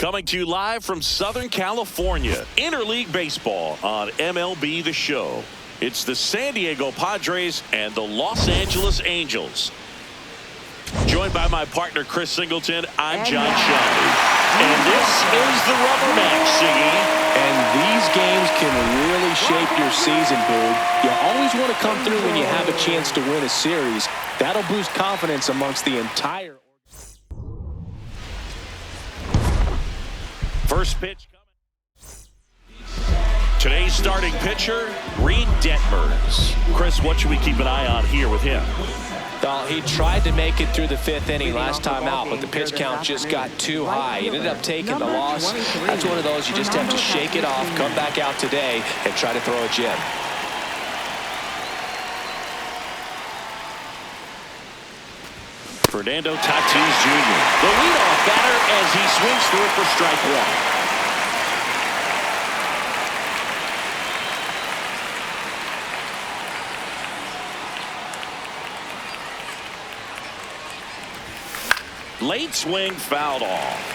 Coming to you live from Southern California, Interleague Baseball on MLB The Show. It's the San Diego Padres and the Los Angeles Angels. Joined by my partner, Chris Singleton, I'm John Shelby. And this is the Rubber Match, Siggy. And these games can really shape your season, Boog. You always want to come through when you have a chance to win a series. That'll boost confidence amongst the entire. First pitch coming. Today's starting pitcher, Reed Detmers. Chris, what should we keep an eye on here with him? Well, he tried to make it through the fifth inning last time out, but the pitch count just got too high. He ended up taking the loss. That's one of those you just have to shake it off, come back out today, and try to throw a gem. Fernando Tatis Jr., the leadoff batter as he swings through it for strike one. Late swing fouled off.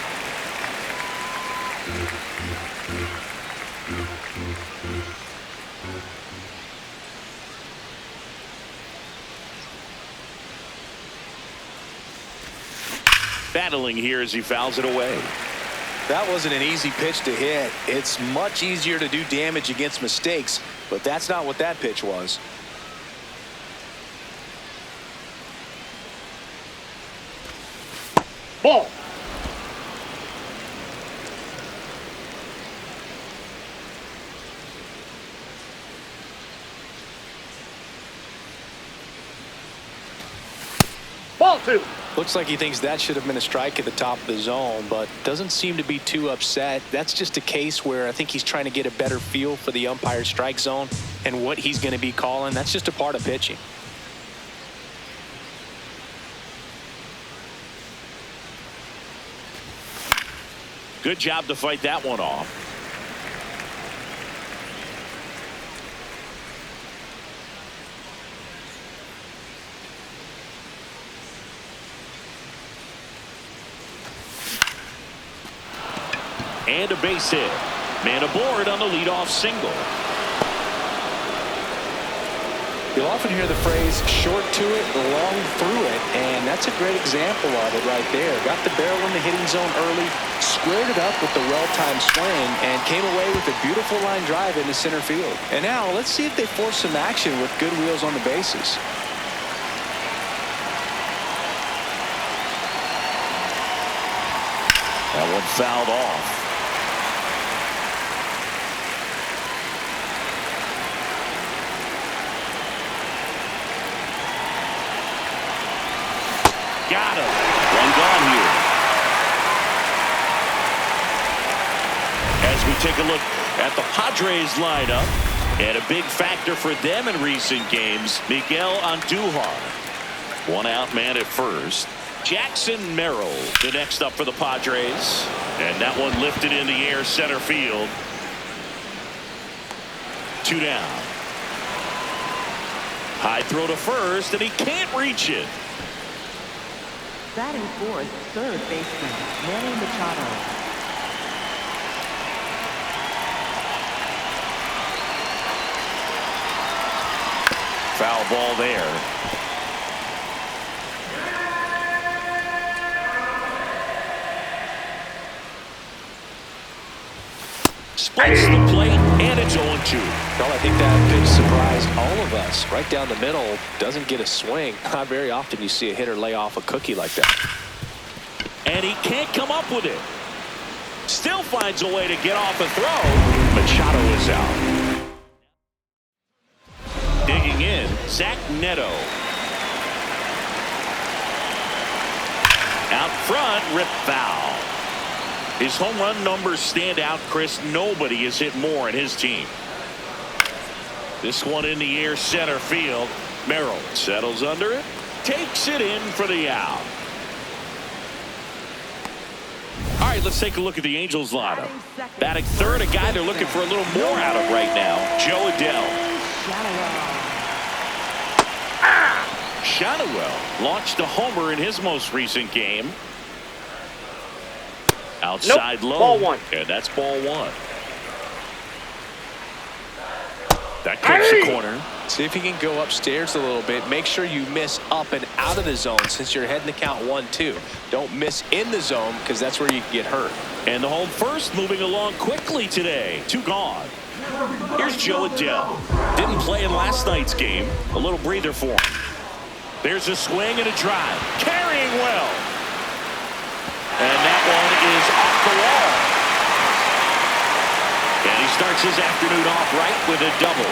Battling here as he fouls it away. That wasn't an easy pitch to hit. It's much easier to do damage against mistakes, but that's not what that pitch was. Ball. Ball two. Looks like he thinks that should have been a strike at the top of the zone, but doesn't seem to be too upset. That's just a case where I think he's trying to get a better feel for the umpire's strike zone and what he's going to be calling. That's just a part of pitching. Good job to fight that one off. And a base hit. Man aboard on the leadoff single. You'll often hear the phrase short to it, long through it, and that's a great example of it right there. Got the barrel in the hitting zone early, squared it up with the well-timed swing, and came away with a beautiful line drive into center field. And now let's see if they force some action with good wheels on the bases. That one fouled off. Got him. One gone here. As we take a look at the Padres lineup, and a big factor for them in recent games, Miguel Andujar. One out man at first. Jackson Merrill, the next up for the Padres. And that one lifted in the air center field. Two down. High throw to first, and he can't reach it. Batting fourth, third baseman, Manny Machado. Foul ball there. Splits the plate, and it's 0-2. Well, I think that pitch surprised all of us. Right down the middle, doesn't get a swing. Not very often you see a hitter lay off a cookie like that. And he can't come up with it. Still finds a way to get off a throw. Machado is out. Digging in, Zach Neto. Out front, rip foul. His home run numbers stand out, Chris. Nobody has hit more in his team. This one in the air center field. Merrill settles under it. Takes it in for the out. All right, let's take a look at the Angels lineup. Batting third, a guy they're looking for a little more out of right now, Joe Adell. Shadowell launched a homer in his most recent game. Outside low. Ball one. And that's ball one. That cuts the corner. See if he can go upstairs a little bit. Make sure you miss up and out of the zone since you're heading to count 1-2. Don't miss in the zone because that's where you can get hurt. And the home first moving along quickly today. 2 gone. Here's Joe Adele. Didn't play in last night's game. A little breather for him. There's a swing and a drive. Carrying well. And that one is off the wall. And he starts his afternoon off right with a double.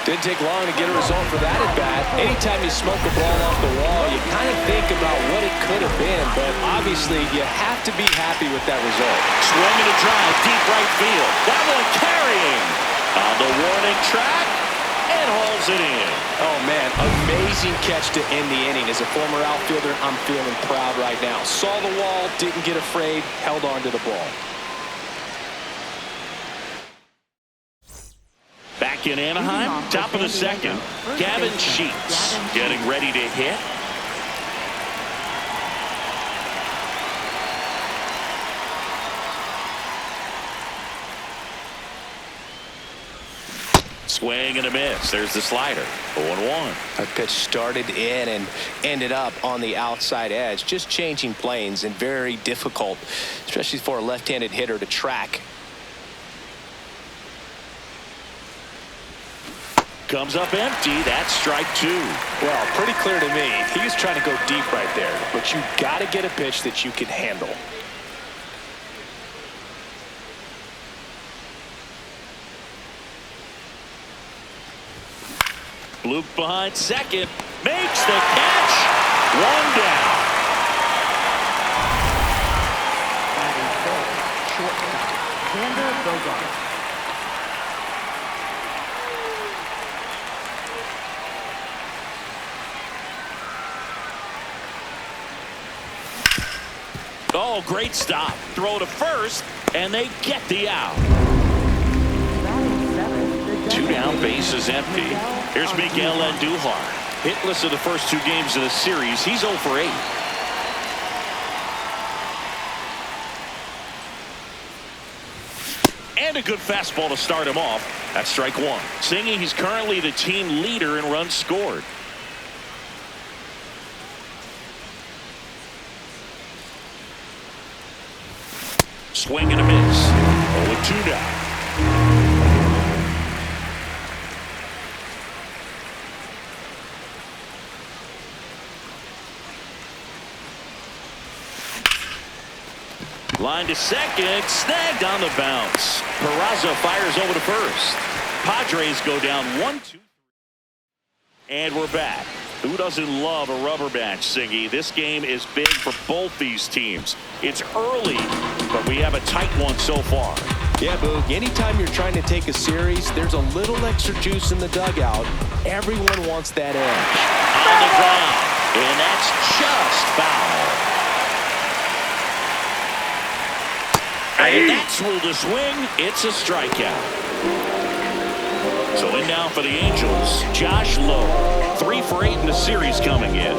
Didn't take long to get a result for that at bat. Anytime you smoke a ball off the wall, you kind of think about what it could have been, but obviously you have to be happy with that result. Swing and a drive, deep right field. That one carrying on the warning track and hauls it in. Oh man, amazing catch to end the inning. As a former outfielder, I'm feeling proud right now. Saw the wall, didn't get afraid, held on to the ball. Back in Anaheim, top of the second, Gavin Sheets getting ready to hit. Swing and a miss. There's the slider. 0-1. A pitch started in and ended up on the outside edge. Just changing planes and very difficult, especially for a left-handed hitter to track. Comes up empty. That's strike 2. Well, pretty clear to me. He was trying to go deep right there, but you got to get a pitch that you can handle. Bloop behind second. Makes the catch. 1 down. Shortstop, Xander Bogaerts. Oh, great stop. Throw to first, and they get the out. 2 down, base is empty. Here's Miguel Andujar. Hitless in the first 2 games of the series. He's 0 for 8. And a good fastball to start him off. That's strike 1. Singing, he's currently the team leader in runs scored. Swing and a miss. 0-2 now. Line to second, snagged on the bounce. Peraza fires over to first. Padres go down 1-2. And we're back. Who doesn't love a rubber match, Siggy? This game is big for both these teams. It's early, but we have a tight one so far. Yeah, Boog, anytime you're trying to take a series, there's a little extra juice in the dugout. Everyone wants that edge. On the ground, and that's just foul. And that's ruled a swing. It's a strikeout. So in now for the Angels, Josh Lowe. 3 for 8 in the series coming in.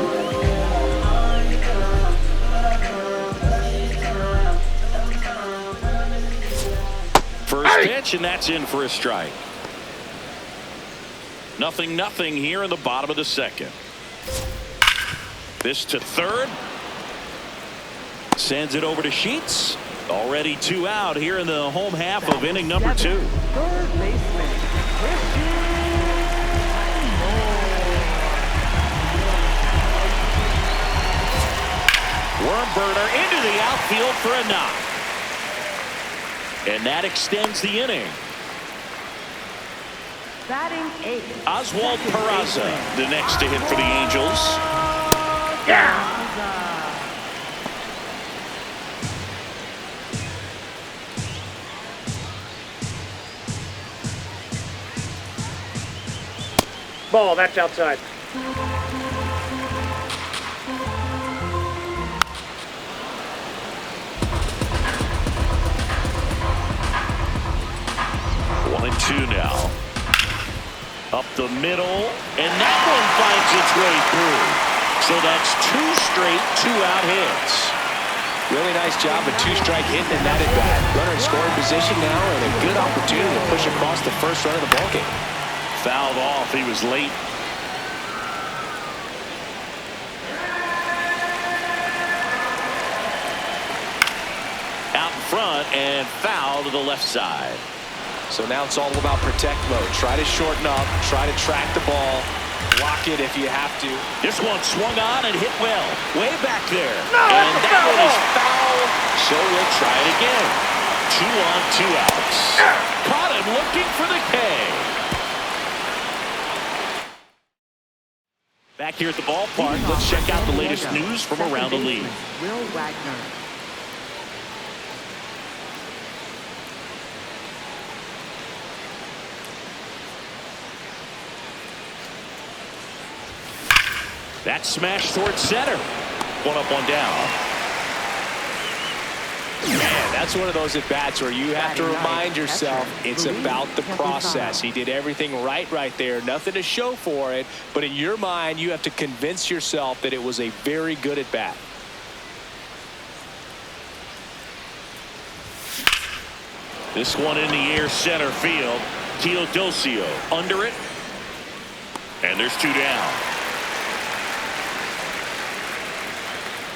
First pitch, and that's in for a strike. 0-0 here in the bottom of the second. This to third. Sends it over to Sheets. Already 2 out here in the home half of inning number 2. Third baseman, Worm burner into the outfield for a knock. And that extends the inning. batting 8th. Oswald Peraza, the next to hit for the Angels. Yeah. Ball, that's outside. One and two now. Up the middle, and that one finds its way through. So that's 2 straight 2-out hits. Really nice job of two-strike hitting in that at-bat. Runner in scoring position now and a good opportunity to push across the first run of the ballgame. Fouled off. He was late. Out in front and foul to the left side. So now it's all about protect mode. Try to shorten up, try to track the ball, block it if you have to. This one swung on and hit well. Way back there. No, and that's a that foul one is ball. foul. So we'll try it again. 2 on, 2 outs. Caught him looking for the K. Back here at the ballpark, let's check out the latest news from around the league. Will Wagner. That smash towards center. 1 up, 1 down. Man, that's one of those at-bats where you have to remind yourself it's about the process. He did everything right there. Nothing to show for it. But in your mind, you have to convince yourself that it was a very good at-bat. This one in the air, center field. Teodosio under it. And there's 2 down.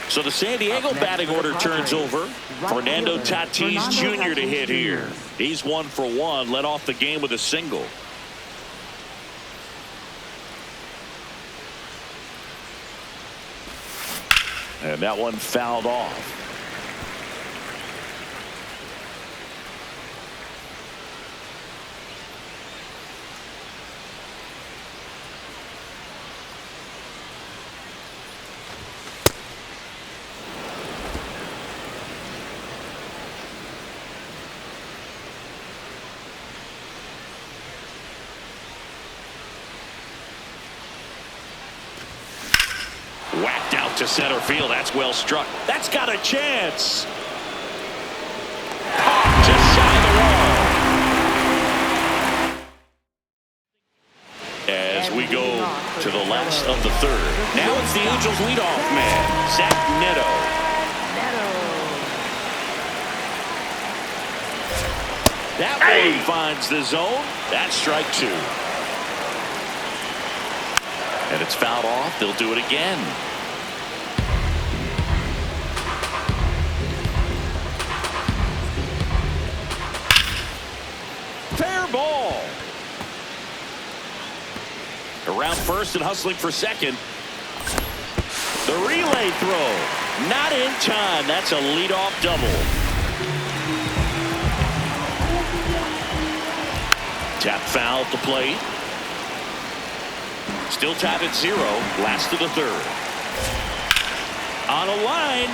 So the San Diego batting order turns over. Fernando Tatis Jr. to hit here. He's 1 for 1, led off the game with a single. And that one fouled off. Whacked out to center field. That's well struck. That's got a chance. Just shy of the wall. As we go to the last of the 3rd. Now it's the Angels leadoff man, Zach Neto. That one finds the zone. That's strike 2. And it's fouled off. They'll do it again. Fair ball. Around first and hustling for second. The relay throw. Not in time. That's a leadoff double. Tap foul at the plate. Still tied at 0. Last of the 3rd. On a line.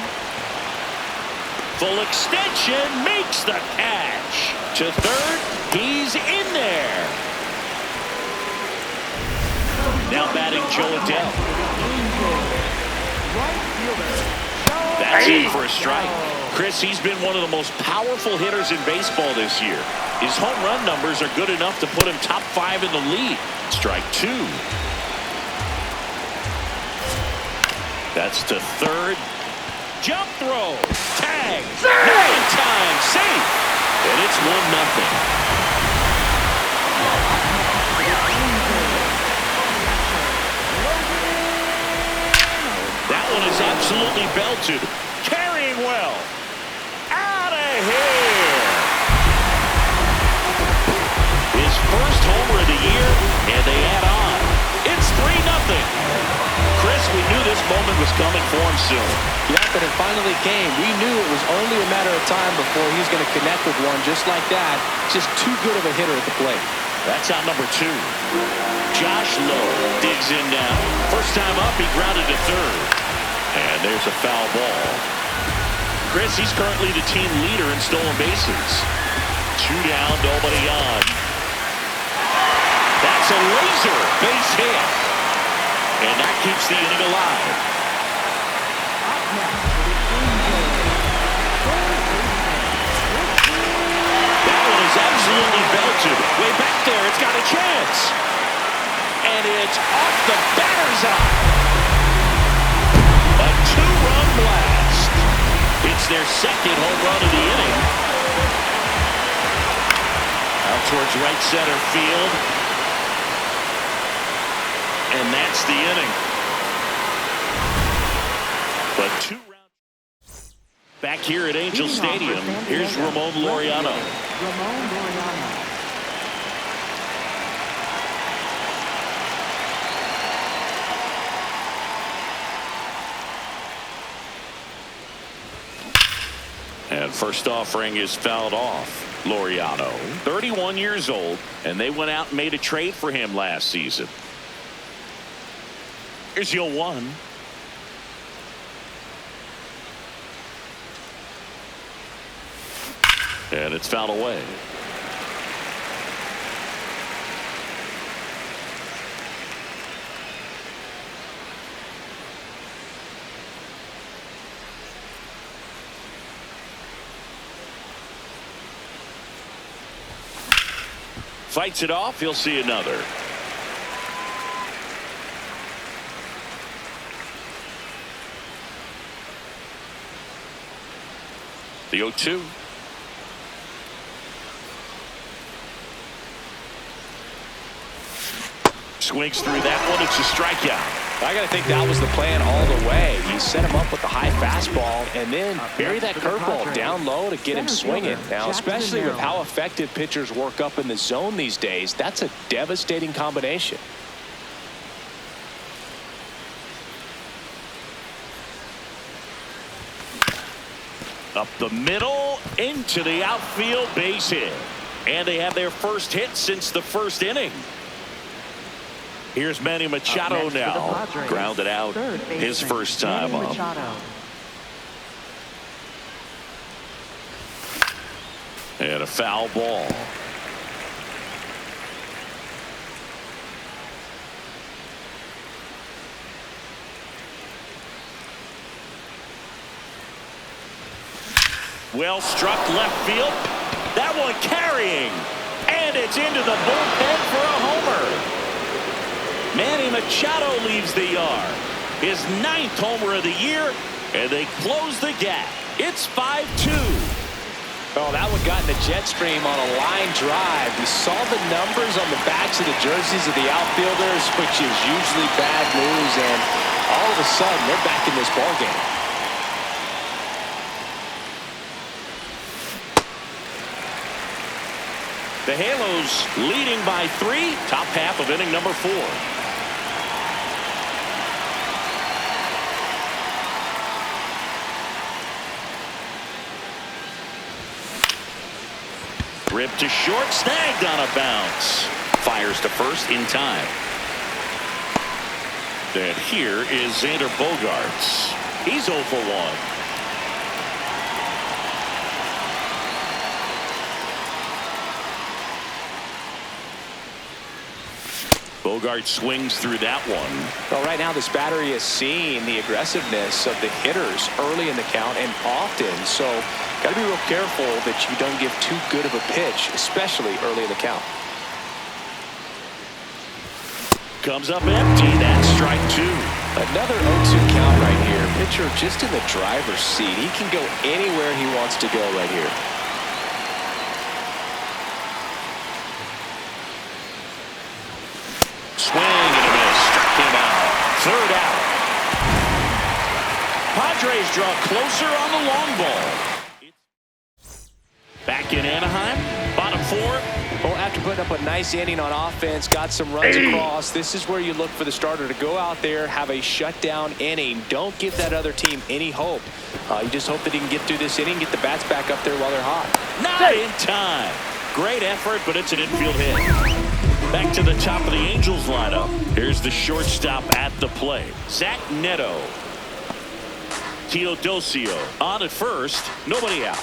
Full extension. Makes the catch. To 3rd. He's in there. Now batting Joe Adele. That's in for a strike. Chris, he's been one of the most powerful hitters in baseball this year. His home run numbers are good enough to put him top 5 in the league. Strike 2. That's to 3rd. Jump throw. Tag. Not in time. Safe. And it's 1-0. That one is absolutely belted. Carrying well. Out of here. His first homer of the year, and they add on. It's 3-0. Chris, we knew this moment was coming for him soon. Yeah, but it finally came. We knew it was only a matter of time before he was going to connect with one just like that. Just too good of a hitter at the plate. That's out number 2. Josh Lowe digs in now. First time up, he grounded to 3rd. And there's a foul ball. Chris, he's currently the team leader in stolen bases. 2 down, nobody on. That's a laser base hit. And that keeps the inning alive. That one is absolutely belted. Way back there, it's got a chance. And it's off the batter's eye. A 2-run blast. It's It's their second home run of the inning. Out towards right center field. And that's the inning. But 2 rounds. Back here at Angel Stadium, here's Ramon Laureano. Ramon Laureano. And first offering is fouled off. Laureano, 31 years old, and they went out and made a trade for him last season. Here's your 1. And it's fouled away. Fights it off. He'll see another. The 0-2. Swings through that one. It's a strikeout. I got to think that was the plan all the way. He set him up with the high fastball and then bury that curveball down low to get him swinging. Now, especially with how effective pitchers work up in the zone these days, that's a devastating combination. Up the middle, into the outfield, base hit. And they have their first hit since the first inning. Here's Manny Machado now. Grounded out his first time up. And a foul ball. Well struck left field. That one carrying. And it's into the bullpen for a homer. Manny Machado leaves the yard. His 9th homer of the year, and they close the gap. It's 5-2. Oh, that one got in the jet stream on a line drive. We saw the numbers on the backs of the jerseys of the outfielders, which is usually bad news, and all of a sudden they're back in this ballgame. The Halos leading by 3, top half of inning number 4. Ripped to short, snagged on a bounce. Fires to first in time. And here is Xander Bogaerts. He's 0 for 1. Bogaerts swings through that one. Well, right now this battery is seeing the aggressiveness of the hitters early in the count and often, so got to be real careful that you don't give too good of a pitch, especially early in the count. Comes up empty. That's strike 2. Another 0-2 count right here. Pitcher just in the driver's seat. He can go anywhere he wants to go right here. Swing and a miss. Struck him out. 3rd out. Padres draw closer on the long ball. Back in Anaheim, bottom 4. Well, after putting up a nice inning on offense, got some runs across, this is where you look for the starter to go out there, have a shutdown inning. Don't give that other team any hope. You just hope that he can get through this inning, get the bats back up there while they're hot. Not in time. Great effort, but it's an infield hit. Back to the top of the Angels lineup. Here's the shortstop at the plate. Zach Neto. Teodosio on at first. Nobody out.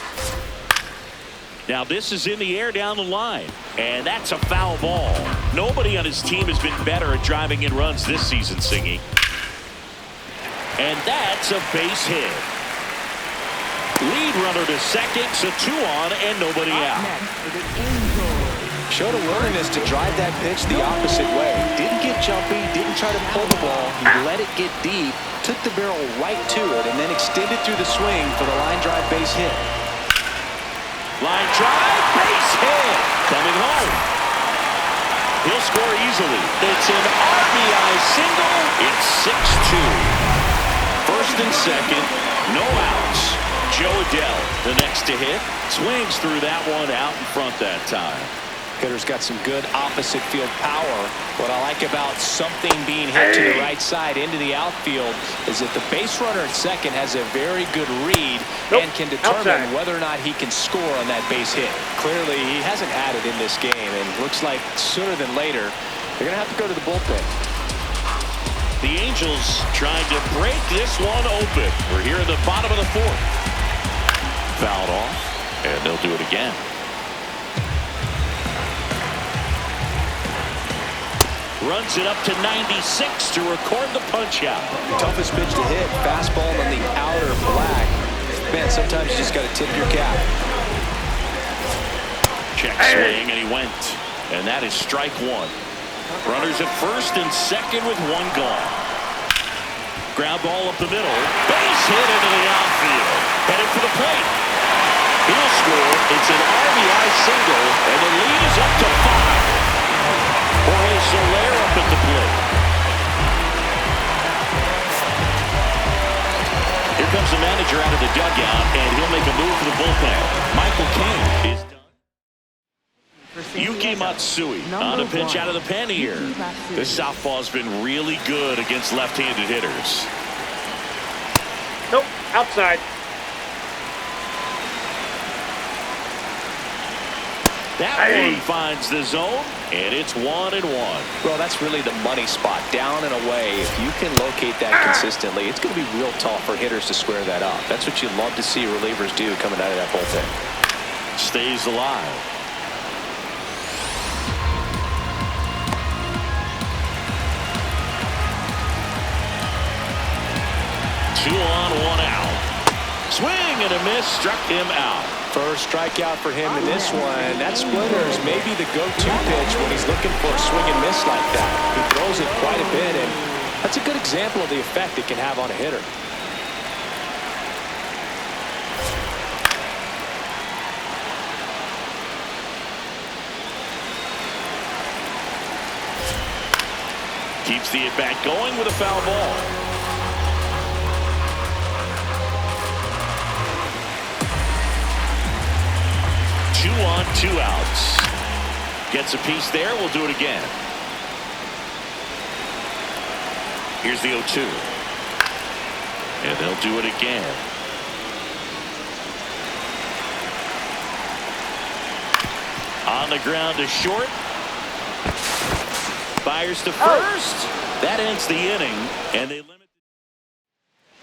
Now this is in the air down the line. And that's a foul ball. Nobody on his team has been better at driving in runs this season, Singy. And that's a base hit. Lead runner to second, so 2 on and nobody out. Next for the Angels, Showed a willingness to drive that pitch the opposite way. Didn't get jumpy, didn't try to pull the ball. He let it get deep, took the barrel right to it, and then extended through the swing for the line drive base hit. Line drive, base hit. Coming home. He'll score easily. It's an RBI single. It's 6-2. First and second, no outs. Joe Adele, the next to hit, swings through that one out in front that time. Hitter's got some good opposite field power. What I like about something being hit to the right side into the outfield is that the base runner at second has a very good read and can determine whether or not he can score on that base hit. Clearly, he hasn't had it in this game, and looks like sooner than later, they're going to have to go to the bullpen. The Angels trying to break this one open. We're here in the bottom of the fourth. Fouled off, and they'll do it again. Runs it up to 96 to record the punch out. Toughest pitch to hit, fastball on the outer black. Man, sometimes you just got to tip your cap. Check swing, and he went. And that is strike one. Runners at first and second with one gone. Ground ball up the middle. Base hit into the outfield. Headed for the plate. He'll score. It's an RBI single, and the lead is up to 5. Jorge Soler up at the plate. Here comes the manager out of the dugout, and he'll make a move for the bullpen. Michael King is done. Yuki Matsui on a pitch out of the pen here. This southpaw's been really good against left-handed hitters. Nope, outside. That one finds the zone, and it's 1-1. Well, that's really the money spot, down and away. If you can locate that consistently, it's going to be real tough for hitters to square that up. That's what you love to see relievers do coming out of that bullpen. Stays alive. Two on, one out. Swing and a miss, struck him out. First strikeout for him in this one. That splitter is maybe the go-to pitch when he's looking for a swing and miss like that. He throws it quite a bit, and that's a good example of the effect it can have on a hitter. Keeps the at-bat going with a foul ball. 2 on, 2 outs. Gets a piece there. We'll do it again. Here's the 0-2. And they'll do it again. On the ground to short. Fires to first. That ends the inning. And they limit.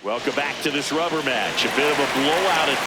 Welcome back to this rubber match. A bit of a blowout at